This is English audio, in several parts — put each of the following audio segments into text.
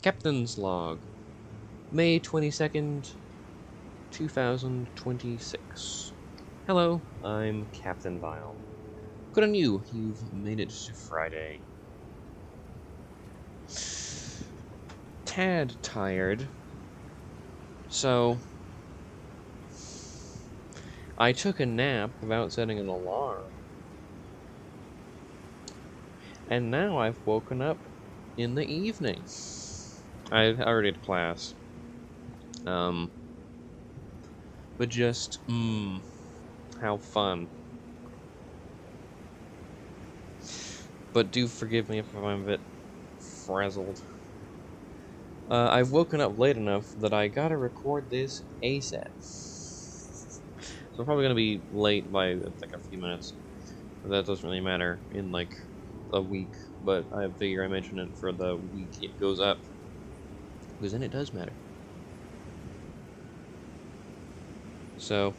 Captain's Log, May 22nd, 2026. Hello, I'm Captain Vile. Good on you, you've made it to Friday. Tad tired, so I took a nap without setting an alarm. And now I've woken up in the evening. I already had class. But just, how fun. But do forgive me if I'm a bit frazzled. I've woken up late enough that I gotta record this ASAP. So I'm probably gonna be late by, like, a few minutes. But that doesn't really matter in, like, a week. But I figure I mention it for the week it goes up. Because then it does matter. So...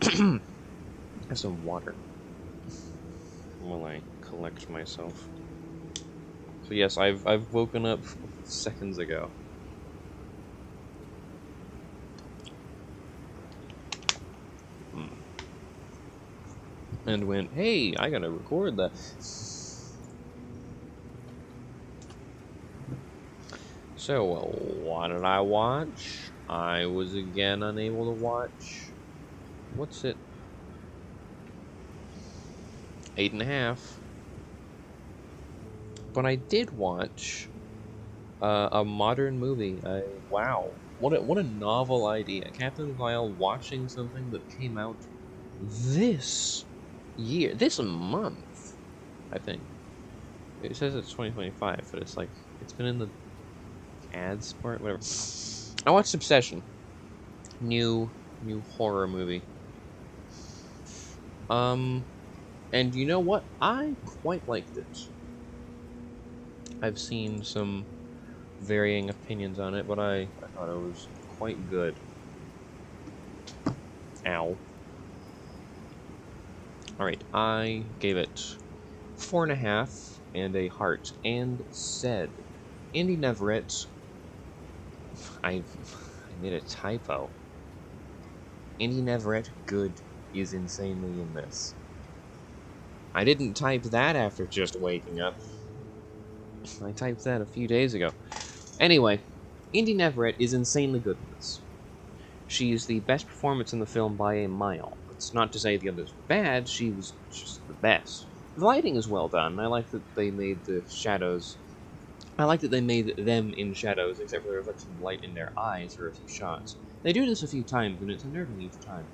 have some water while I collect myself. So yes, I've woken up seconds ago. And went, hey, I gotta record that. So, what did I watch? I was again unable to watch. What's it? 8.5. But I did watch a modern movie. Wow, what a novel idea! Captain Vile watching something that came out this year, this month, I think. It says it's 2025, but it's like it's been in the ads part, whatever. I watched Obsession, new horror movie. And you know what? I quite liked it. I've seen some varying opinions on it, but I thought it was quite good. Ow. Alright, I gave it 4.5 and a heart, and said, Andy Neverett, I made a typo. Andy Neverett, good, is insanely in this. I didn't type that after just waking up. I typed that a few days ago. Anyway, Andy Neverett is insanely good in this. She is the best performance in the film by a mile. It's not to say the others were bad, she was just the best. The lighting is well done. I like that they made the shadows... I like that they made them in shadows, except for the reflection of light in their eyes for a few shots. They do this a few times, and it's unnerving each time.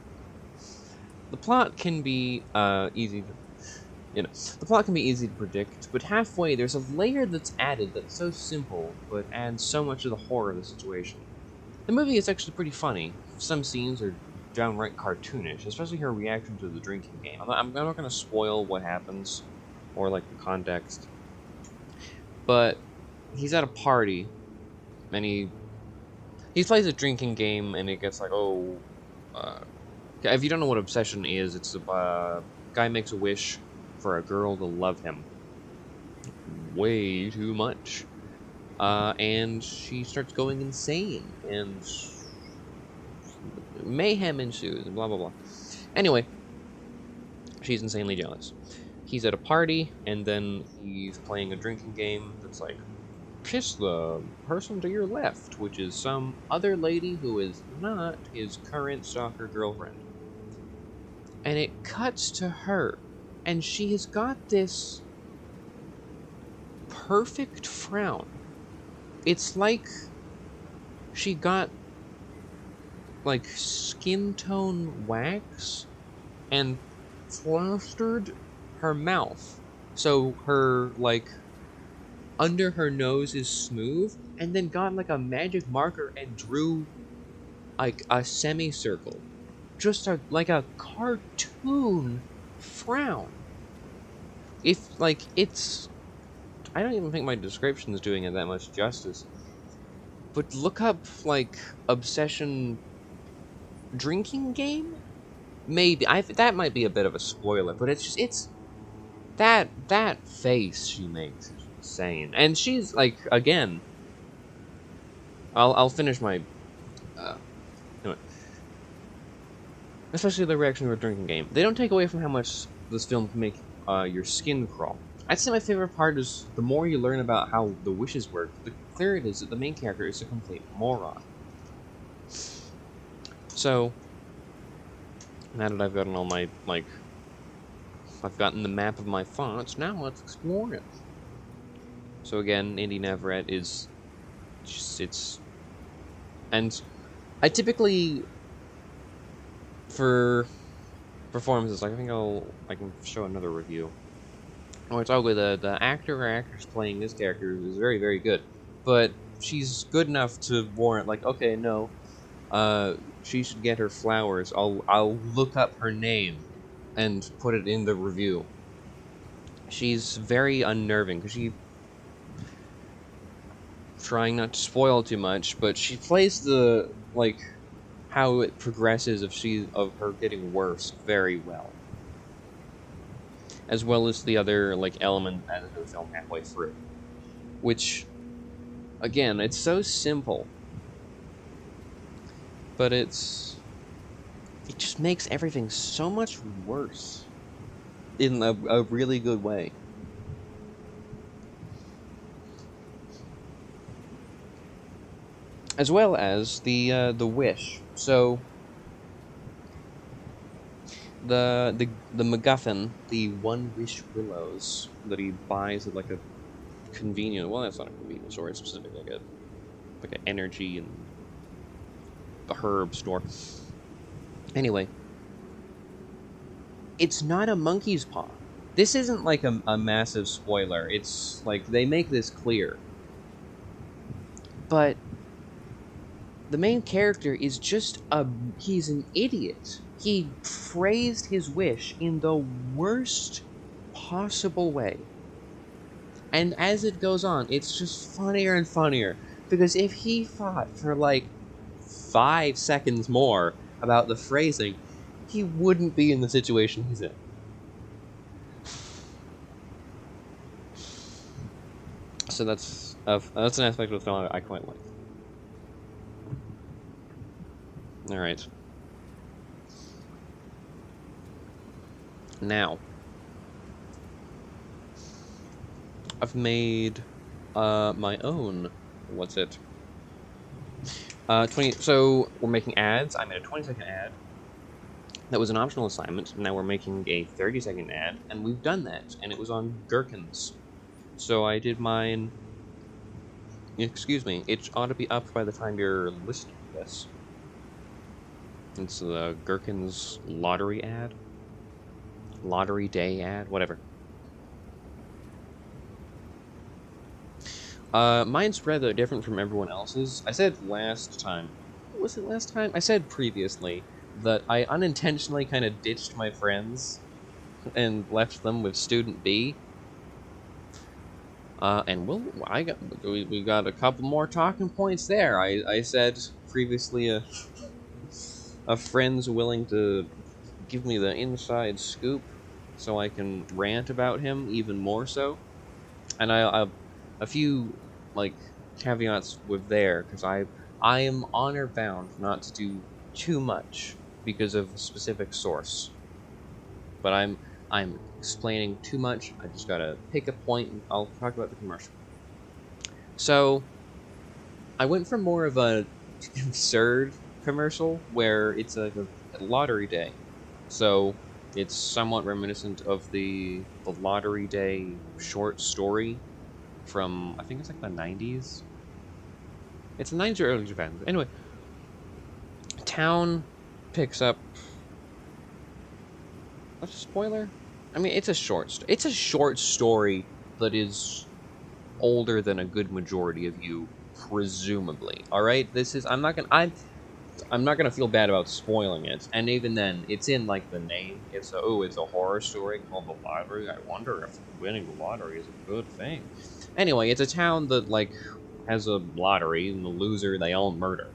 The plot can be easy to... the plot can be easy to predict, but halfway there's a layer that's added that's so simple, but adds so much of the horror of the situation. The movie is actually pretty funny. Some scenes are downright cartoonish, especially her reaction to the drinking game. I'm not going to spoil what happens, or like the context, but he's at a party, and he plays a drinking game, and it gets like, if you don't know what Obsession is, it's a guy makes a wish for a girl to love him way too much, and she starts going insane, and mayhem ensues, and blah blah blah. Anyway, she's insanely jealous. He's at a party, and then he's playing a drinking game that's like, kiss the person to your left, which is some other lady who is not his current stalker girlfriend. And it cuts to her, and she has got this perfect frown. It's like she got like skin tone wax and plastered her mouth, so her like under her nose is smooth, and then got like a magic marker and drew like a semicircle, just like a cartoon frown. If like it's, I don't even think my description is doing it that much justice. But look up like Obsession drinking game. Maybe that might be a bit of a spoiler, but it's That face she makes is insane. And she's like, again, I'll finish my anyway. Especially the reaction to a drinking game. They don't take away from how much this film can make your skin crawl. I'd say my favorite part is the more you learn about how the wishes work, the clearer it is that the main character is a complete moron. So, now that I've gotten all my, like, I've gotten the map of my thoughts, now let's explore it. So again, Indy Navarette is just, it's... And I typically, for performances, like, I think I can show another review. Oh, it's ugly. The actor or actress playing this character is very, very good. But she's good enough to warrant, like, okay, no, she should get her flowers. I'll look up her name and put it in the review. She's very unnerving, because she... Trying not to spoil too much, but she plays the, like, how it progresses of her getting worse very well. As well as the other, like, element of the film halfway through. Which, again, it's so simple. But it just makes everything so much worse. In a really good way. As well as the wish. So the MacGuffin, the One Wish Willows that he buys at like a convenient, well, that's not a convenience store, it's specifically like an energy and a herb store. Anyway, it's not a monkey's paw. This isn't like a massive spoiler. It's like they make this clear. But the main character is just he's an idiot. He phrased his wish in the worst possible way. And as it goes on, it's just funnier and funnier. Because if he thought for like 5 seconds more about the phrasing, he wouldn't be in the situation he's in. So that's an aspect of the film I quite like. Alright. Now, I've made my own, what's it? 20, so we're making ads. I made a 20-second ad. That was an optional assignment. Now we're making a 30-second ad, and we've done that, and it was on Gherkins. So I did mine, excuse me, it ought to be up by the time you're listening to this. It's the Gherkins lottery ad. Lottery day ad, whatever. Mine's rather different from everyone else's. I said last time, was it last time? I said previously that I unintentionally kind of ditched my friends and left them with Student B. And we got a couple more talking points there. I said previously a friend's willing to give me the inside scoop so I can rant about him even more so. And I a few like caveats with there, because I am honor bound not to do too much because of a specific source. But I'm explaining too much. I just gotta pick a point and I'll talk about the commercial. So I went for more of a absurd commercial where it's a lottery day. So it's somewhat reminiscent of the Lottery Day short story from, I think it's like the 90s. It's the 90s or early Japan. Anyway, town picks up... What's a spoiler? I mean, it's a short story that is older than a good majority of you, presumably. Alright? This is... I'm not gonna feel bad about spoiling it, and even then, it's in like the name. It's a horror story called The Lottery. I wonder if winning the lottery is a good thing. Anyway, it's a town that like has a lottery, and the loser they all murder.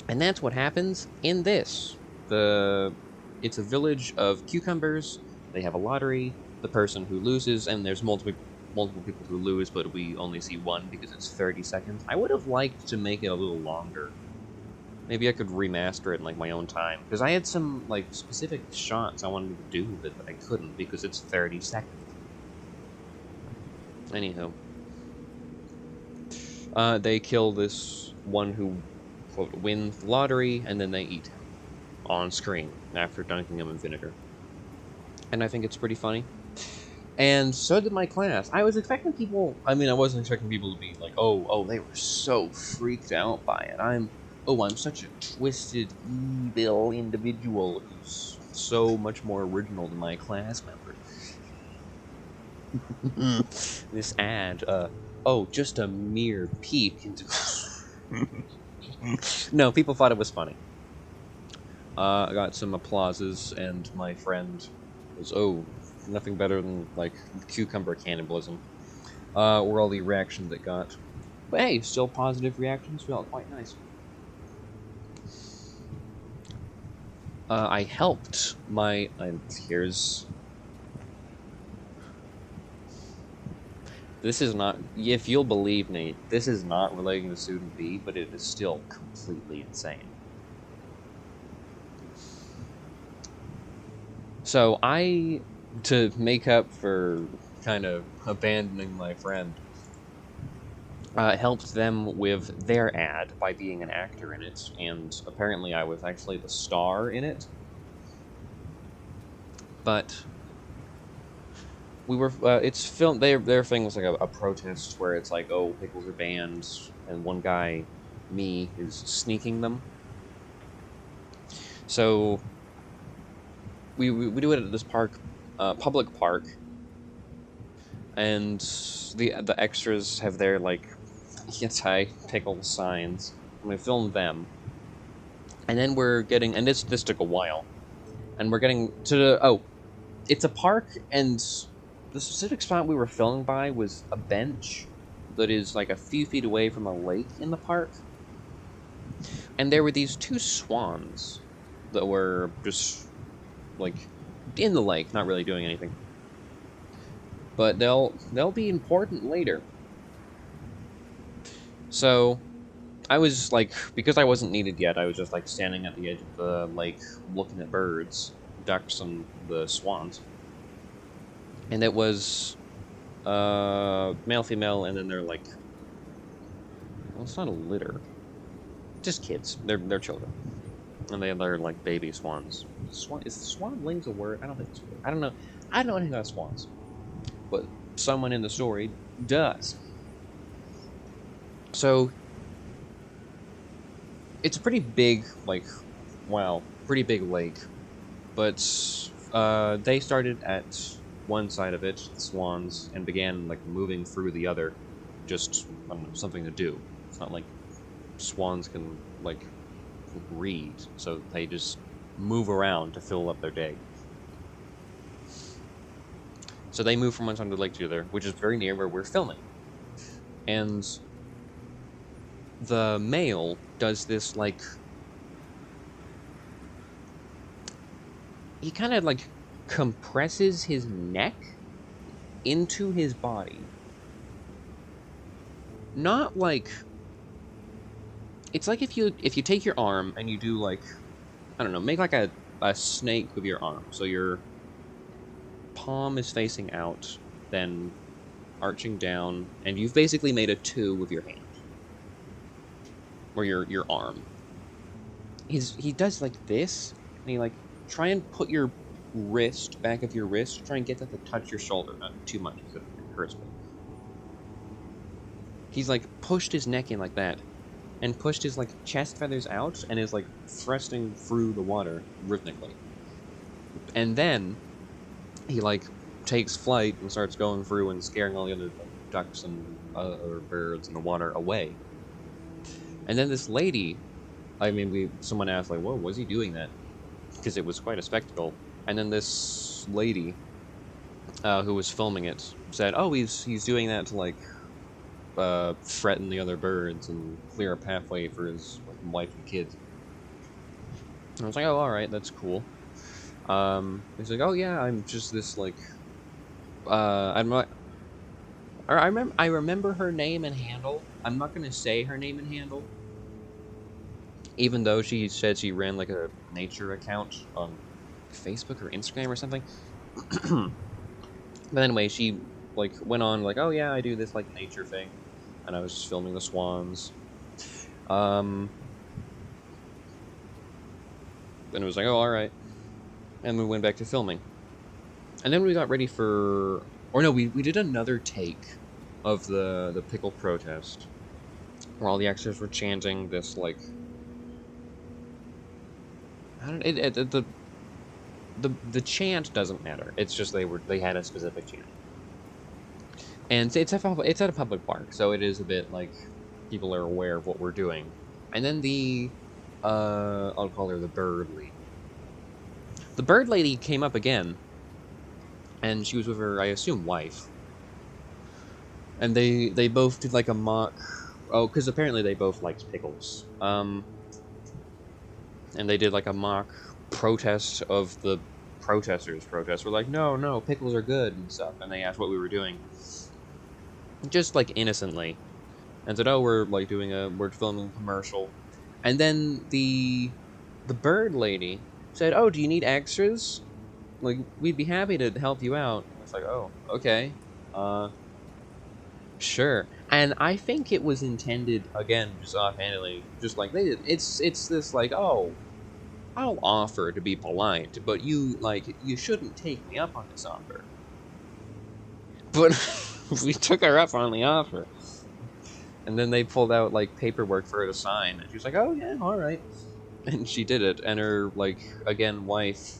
And that's what happens in this. It's a village of cucumbers. They have a lottery. the person who loses, and there's multiple people who lose, but we only see one because it's 30 seconds. I would have liked to make it a little longer. Maybe I could remaster it in like my own time, because I had some like specific shots I wanted to do with it, but I couldn't because it's 30 seconds. Anywho, they kill this one who, quote, wins the lottery, and then they eat him on screen after dunking him in vinegar. And I think it's pretty funny. And so did my class. I was expecting people, I mean, I wasn't expecting people to be like, oh, they were so freaked out by it. I'm such a twisted, evil individual who's so much more original than my class member. This ad, just a mere peek into... No, people thought it was funny. I got some applauses, and my friend was, nothing better than, like, cucumber cannibalism. Were all the reactions it got. But hey, still positive reactions, felt quite nice. I helped my... here's... This is not... If you'll believe me, this is not relating to Student B, but it is still completely insane. So to make up for kind of abandoning my friend, helped them with their ad by being an actor in it, and apparently I was actually the star in it. But we were, it's filmed, their thing was like a protest where it's like, oh, pickles are banned, and one guy, me, is sneaking them. So we do it at this park, public park, and the extras have their, like, anti-pickle signs, and we filmed them. And then we're getting, and this took a while, and we're getting to the, it's a park, and the specific spot we were filming by was a bench that is like a few feet away from a lake in the park. And there were these two swans that were just, like, in the lake, not really doing anything. But they'll be important later. So, I was, like, because I wasn't needed yet, I was just, like, standing at the edge of the lake looking at birds, ducks, and the swans. And it was male, female, and then they're, like, well, it's not a litter. Just kids. They're children. And they're like baby swans. Is swanlings a word? I don't think it's a word. I don't know. I don't know anything about swans. But someone in the story does. So it's a pretty big, like, pretty big lake. But they started at one side of it, the swans, and began, like, moving through the other. Just, I don't know, something to do. It's not like swans can, like, read, so they just move around to fill up their day. So they move from one side of the lake to the other, which is very near where we're filming. And the male does this, like, he kind of, like, compresses his neck into his body. Not like... It's like if you take your arm and you do, like, I don't know, make like a snake with your arm. So your palm is facing out, then arching down, and you've basically made a 2 with your hand. Or your arm. He does like this, and he, like, try and put your wrist, back of your wrist, try and get that to touch your shoulder, not too much because it hurts me. He's, like, pushed his neck in like that, and pushed his, like, chest feathers out, and is, like, thrusting through the water rhythmically. And then he, like, takes flight and starts going through and scaring all the other, like, ducks and other birds in the water away. And then this lady, I mean, someone asked, like, whoa, was he doing that? Because it was quite a spectacle. And then this lady, who was filming it, said, oh, he's doing that to, like, threaten the other birds and clear a pathway for his, like, wife and kids. And I was like, oh, alright, that's cool. He's like, oh yeah, I'm just this, like, I'm not. Or I remember her name and handle. I'm not gonna say her name and handle, even though she said she ran like a nature account on Facebook or Instagram or something. But anyway, she like went on like, oh yeah, I do this like nature thing, and I was just filming the swans. Then it was like, oh, all right, and we went back to filming, and then we got ready for, or no, we did another take of the pickle protest, where all the extras were chanting this like, I don't the chant doesn't matter. It's just they had a specific chant, and it's at a public park, so it is a bit like people are aware of what we're doing. And then the I'll call her the bird lady. The bird lady came up again, and she was with her, I assume, wife. And they both did like a mock. Oh, because apparently they both liked pickles. And they did like a mock protest of the protesters. Protests were like, no, pickles are good and stuff. And they asked what we were doing, just like innocently, and said, oh, we're filming a commercial. And then the bird lady said, oh, do you need extras? Like, we'd be happy to help you out. It's like, oh, okay, sure. And I think it was intended, again, just offhandedly, just like they did. It's this like, oh, I'll offer to be polite, but you shouldn't take me up on this offer. But we took her up on the offer. And then they pulled out, like, paperwork for her to sign. And she was like, oh, yeah, all right. And she did it. And her, like, again, wife,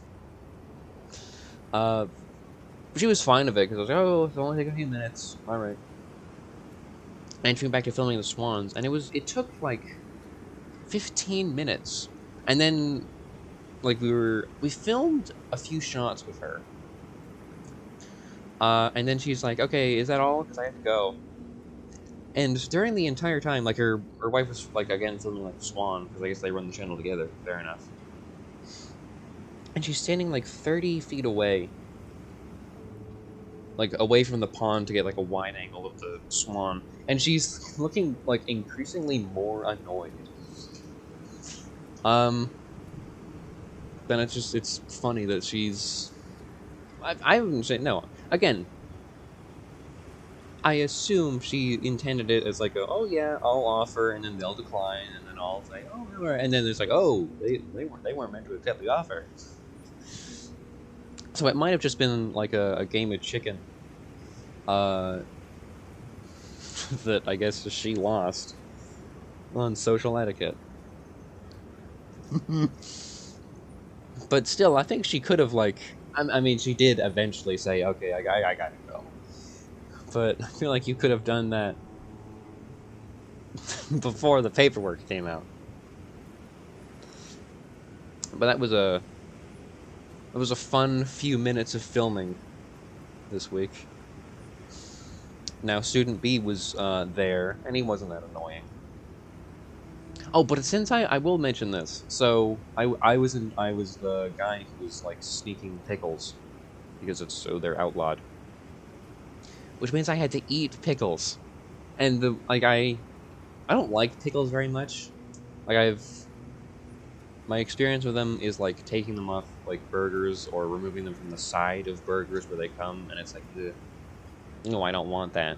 she was fine with it, because I was like, oh, it'll only take a few minutes. All right. And she went back to filming the swans. And it took, like, 15 minutes. And then, like, we filmed a few shots with her. And then she's like, okay, is that all? Because I have to go. And during the entire time, like, her wife was, like, again, filming, like, Swan, because I guess they run the channel together. Fair enough. And she's standing, like, 30 feet away. Like, away from the pond to get, like, a wide angle of the swan. And she's looking, like, increasingly more annoyed. Then it's funny that she's... I wouldn't say... No. Again... I assume she intended it as like oh yeah, I'll offer, and then they'll decline, and then I'll say, oh, all right. And then there's like, oh, they weren't meant to accept the offer. So it might have just been like a game of chicken, that I guess she lost on social etiquette. But still, I think she could have like, I mean, she did eventually say, okay, I gotta go. But I feel like you could have done that before the paperwork came out. But it was a fun few minutes of filming this week. Now, Student B was there, and he wasn't that annoying. Oh, but since I will mention this, so I was the guy who was like sneaking pickles, because they're outlawed. Which means I had to eat pickles, and I don't like pickles very much. Like my experience with them is like taking them off like burgers or removing them from the side of burgers where they come, and it's like, ugh. No, I don't want that.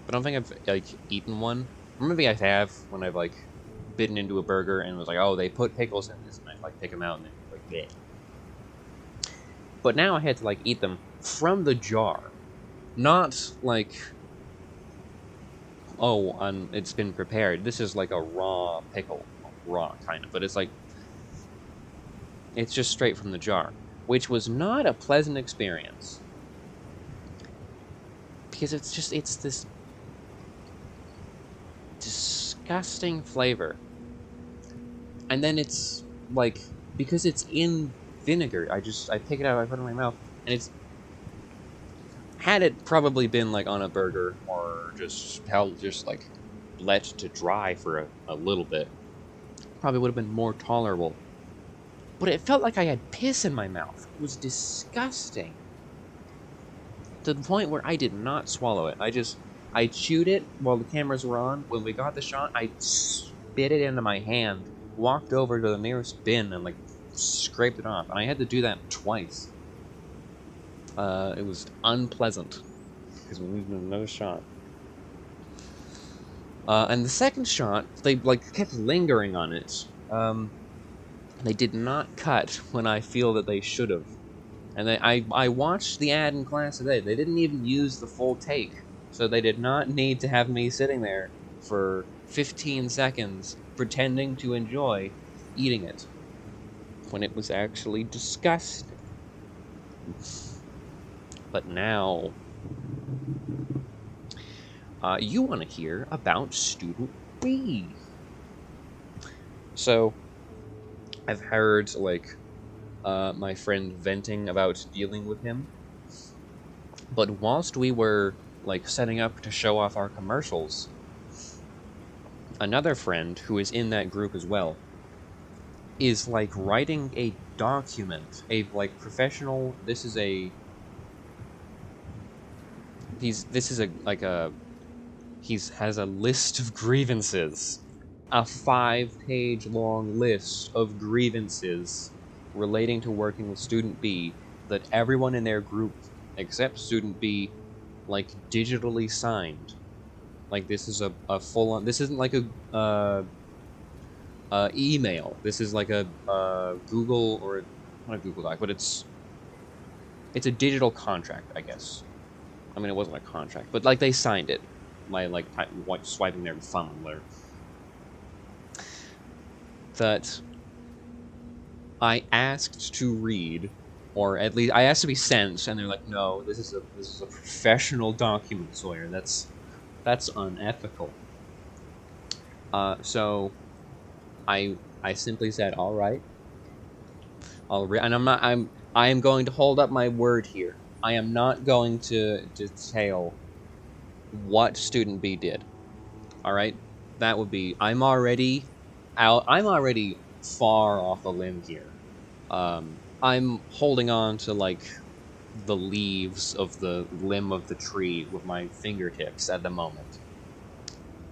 But I don't think I've like eaten one. Or maybe I have when I've like bitten into a burger and was like, oh, they put pickles in this, and I like pick them out and then like, bleh. But now I had to like eat them from the jar. Not like, oh, it's been prepared. This is like a raw pickle. Raw, kind of. But it's like, it's just straight from the jar. Which was not a pleasant experience. Because it's this disgusting flavor. And then it's like, because it's in vinegar, I pick it out, I put it in my mouth, and it's, had it probably been like on a burger or just like let to dry for a little bit, probably would have been more tolerable. But it felt like I had piss in my mouth. It was disgusting. to the point where I did not swallow it. I chewed it while the cameras were on. When we got the shot, I spit it into my hand, walked over to the nearest bin, and, like, scraped it off. And I had to do that twice. It was unpleasant, because we needed another shot. And the second shot, they, like, kept lingering on it. They did not cut when I feel that they should have. And I watched the ad in class today. They didn't even use the full take. So they did not need to have me sitting there for 15 seconds pretending to enjoy eating it, when it was actually disgusting. But now, you want to hear about Student B. So, I've heard, like, my friend venting about dealing with him. But whilst we were, like, setting up to show off our commercials, another friend who is in that group as well is, like, writing a document, a, like, professional. This is a has a list of grievances, a 5-page long list of grievances relating to working with Student B that everyone in their group except Student B, like, digitally signed. Like, this is a full-on. This isn't like a email. This is like a Google, or not a Google Doc, but it's a digital contract, I guess. I mean, it wasn't a contract, but, like, they signed it by, like, swiping their thumb there. That I asked to read, or at least I asked to be sent, and they're like, "No, this is a professional document, Sawyer. That's unethical." So I simply said, "All right, I'll read," and I am going to hold up my word here. I am not going to detail what Student B did. All right, that would be. I'm already far off the limb here. I'm holding on to, like, the leaves of the limb of the tree with my fingertips at the moment.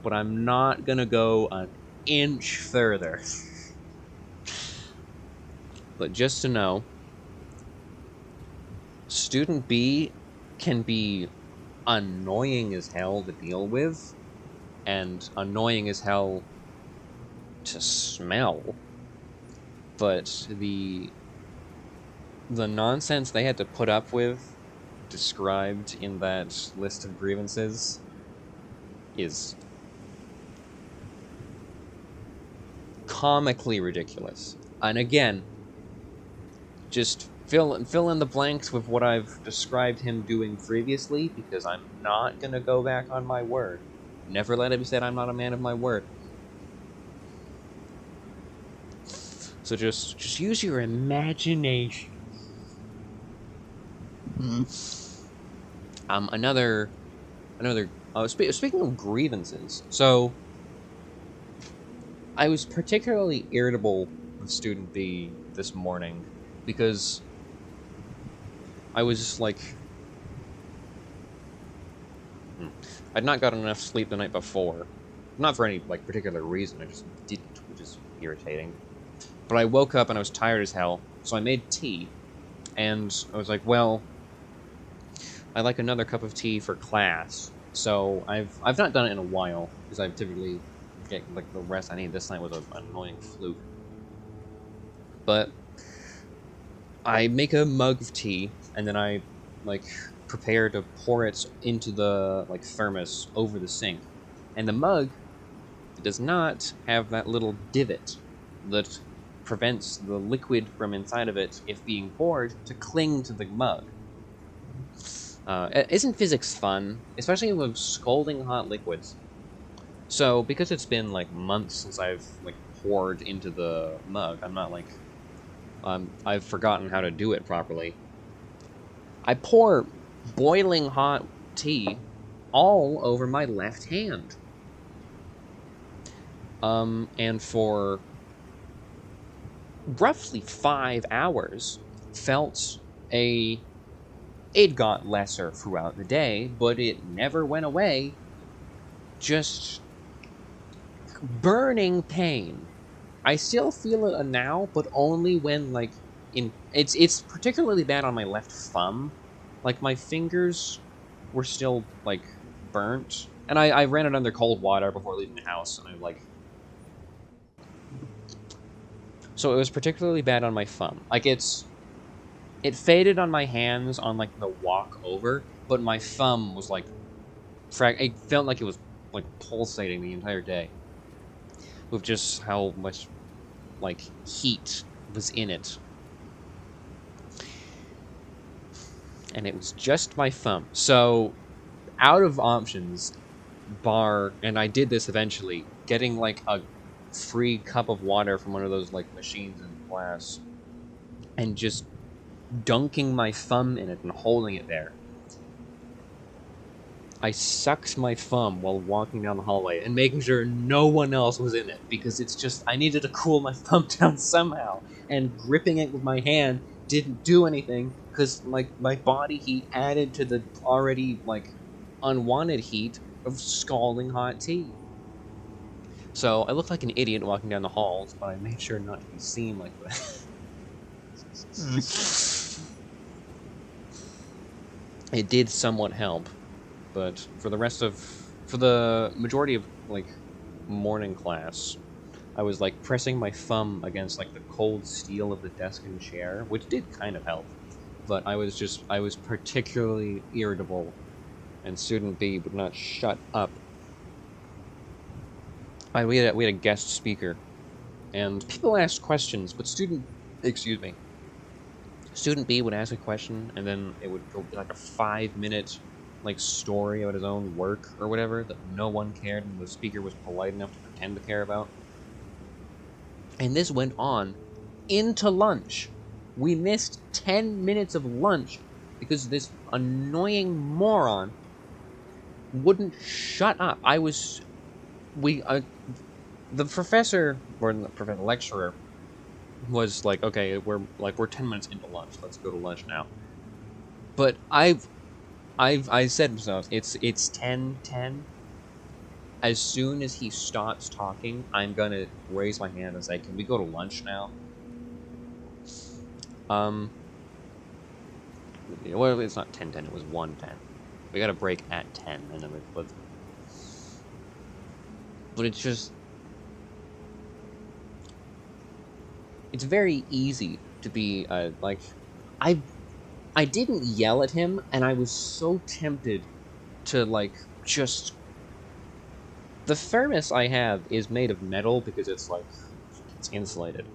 But I'm not gonna go an inch further. But just to know, Student B can be annoying as hell to deal with, and annoying as hell to smell. But the nonsense they had to put up with, described in that list of grievances, is comically ridiculous. And again, just fill in the blanks with what I've described him doing previously, because I'm not gonna go back on my word. Never let it be said I'm not a man of my word. So just use your imagination. Speaking of grievances, so I was particularly irritable with Student B this morning because I was like, I'd not gotten enough sleep the night before. Not for any, like, particular reason, I just didn't, which is irritating. But I woke up and I was tired as hell, so I made tea, and I was like, well, I'd like another cup of tea for class. So I've not done it in a while, because I typically get, like, the rest I need. This night was an annoying fluke. But I make a mug of tea, and then I, like, prepare to pour it into the, like, thermos over the sink. And the mug does not have that little divot that prevents the liquid from inside of it, if being poured, to cling to the mug. Isn't physics fun? Especially with scalding hot liquids. So, because it's been, like, months since I've, like, poured into the mug, I'm not, like, I've forgotten how to do it properly. I pour boiling hot tea all over my left hand. And for roughly 5 hours, felt a It got lesser throughout the day, but it never went away. Just burning pain. I still feel it now, but only when, like, it's particularly bad on my left thumb. Like, my fingers were still, like, burnt. And I ran it under cold water before leaving the house, and so it was particularly bad on my thumb. Like, it faded on my hands on, like, the walk over, but my thumb was, like, it felt like it was, like, pulsating the entire day. With just how much, like, heat was in it. And it was just my thumb. So, out of options, and I did this eventually, getting, like, a free cup of water from one of those, like, machines in class, and just dunking my thumb in it and holding it there. I sucked my thumb while walking down the hallway and making sure no one else was in it, because it's just, I needed to cool my thumb down somehow, and gripping it with my hand didn't do anything, because, like, my body heat added to the already, like, unwanted heat of scalding hot tea. So, I looked like an idiot walking down the halls, but I made sure not to be seen like that. It did somewhat help, but for the majority of, like, morning class, I was, like, pressing my thumb against, like, the cold steel of the desk and chair, which did kind of help, but I was particularly irritable, and Student B would not shut up. We had a guest speaker, and people asked questions, but Student B would ask a question, and then it would go like a 5-minute, like, story about his own work or whatever that no one cared, and the speaker was polite enough to pretend to care about. And this went on into lunch. We missed 10 minutes of lunch because this annoying moron wouldn't shut up. The professor, or the lecturer, was like, okay, we're 10 minutes into lunch. Let's go to lunch now. But I said to myself, it's 10:10. As soon as he stops talking, I'm gonna raise my hand and say, can we go to lunch now? Well, it's not 10:10, it was 1:10. We got a break at 10, and then but it's just, it's very easy to be, like, I didn't yell at him, and I was so tempted to, like, just... The thermos I have is made of metal because it's, like, it's insulated.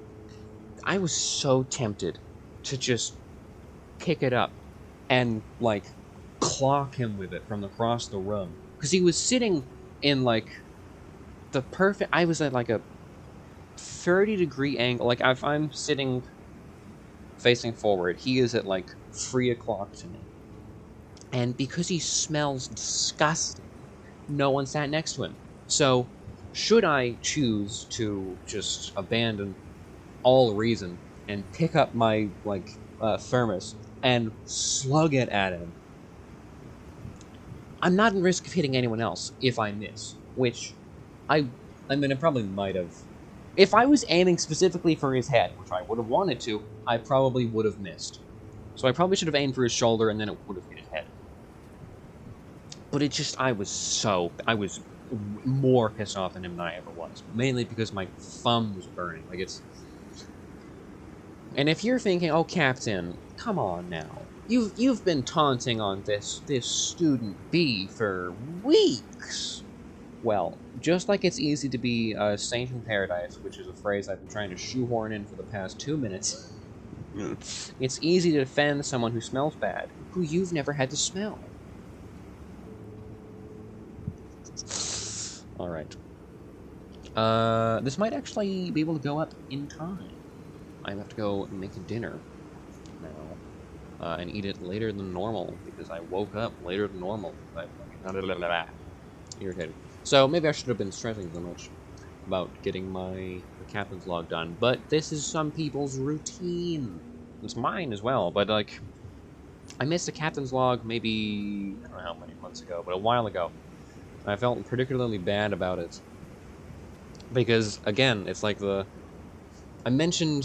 I was so tempted to just pick it up and, like, clock him with it from across the room. Because he was sitting in, like, the perfect... I was at, like, a 30-degree angle. Like, if I'm sitting facing forward, he is at, like, 3 o'clock to me. And because he smells disgusting, no one sat next to him. So, should I choose to just abandon all reason and pick up my, like, thermos and slug it at him, I'm not at risk of hitting anyone else if I miss, which I mean, I probably might have. If I was aiming specifically for his head, which I would have wanted to, I probably would have missed. So I probably should have aimed for his shoulder, and then it would have hit his head. But it just, I was more pissed off than him than I ever was. Mainly because my thumb was burning. Like, it's... And if you're thinking, oh, Captain, come on now. You've been taunting on this Student B for weeks. Well, just like it's easy to be a saint in paradise, which is a phrase I've been trying to shoehorn in for the past 2 minutes, it's easy to defend someone who smells bad, who you've never had to smell. Alright. This might actually be able to go up in time. I have to go make a dinner now, and eat it later than normal, because I woke up later than normal. Irritated. So maybe I should have been stressing so much about getting the captain's log done, but this is some people's routine. It's mine as well, but, like, I missed a captain's log maybe, I don't know how many months ago, but a while ago. And I felt particularly bad about it. Because, again, it's like I mentioned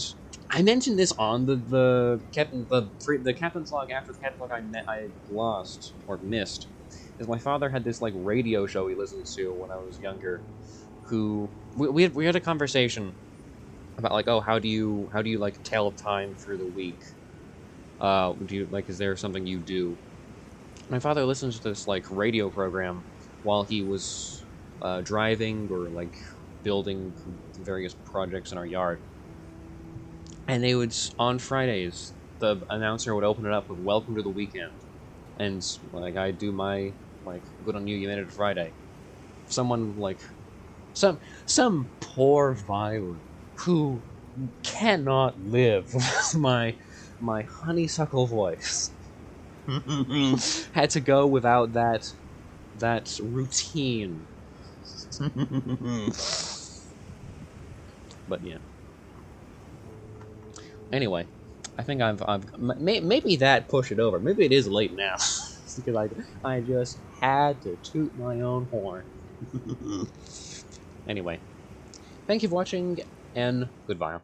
this on the captain's log after the captain's log I lost, or missed. Is my father had this, like, radio show he listened to when I was younger, who, we had a conversation about, like, oh, how do you, like, tell time through the week? Do you, like, is there something you do? My father listens to this, like, radio program while he was driving or, like, building various projects in our yard. And they would, on Fridays, the announcer would open it up with "Welcome to the weekend," and like I do my like "Good on you, you made it to Friday." Someone like some poor violet who cannot live with my honeysuckle voice had to go without that routine. But yeah. Anyway, I think maybe that pushed it over. Maybe it is late now because I just had to toot my own horn. Anyway, thank you for watching and goodbye.